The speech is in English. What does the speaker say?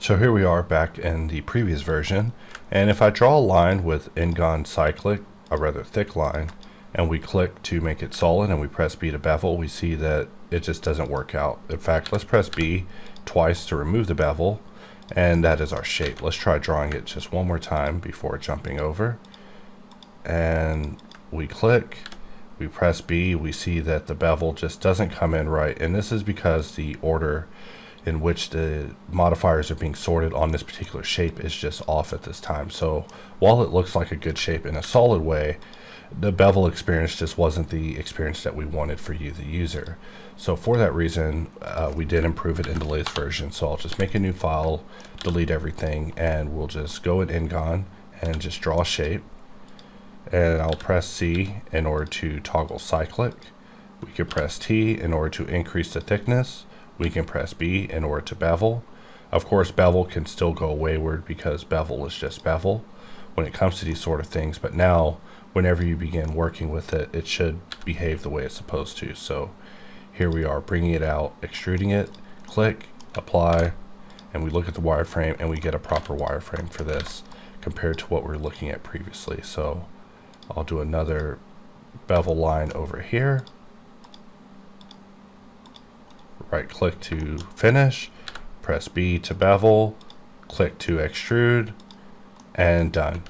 So here we are back in the previous version, and if I draw a line with Ngon Cyclic, a rather thick line, and we click to make it solid and we press B to bevel, we see that it just doesn't work out. In fact, let's press B twice to remove the bevel, and that is our shape. Let's try drawing it just one more time before jumping over. And we click, we press B, we see that the bevel just doesn't come in right, and this is because the order in which the modifiers are being sorted on this particular shape is just off at this time. So while it looks like a good shape in a solid way, the bevel experience just wasn't the experience that we wanted for you, the user. So for that reason, we did improve it in the latest version. So I'll just make a new file, delete everything, and we'll just go in Ngon and just draw a shape. And I'll press C in order to toggle cyclic. We can press T in order to increase the thickness. We can press B in order to bevel. Of course, bevel can still go wayward because bevel is just bevel when it comes to these sort of things. But now, whenever you begin working with it, it should behave the way it's supposed to. So here we are, bringing it out, extruding it, click, apply, and we look at the wireframe and we get a proper wireframe for this compared to what we were looking at previously. So I'll do another bevel line over here. Right click to finish, press B to bevel, click to extrude, and done.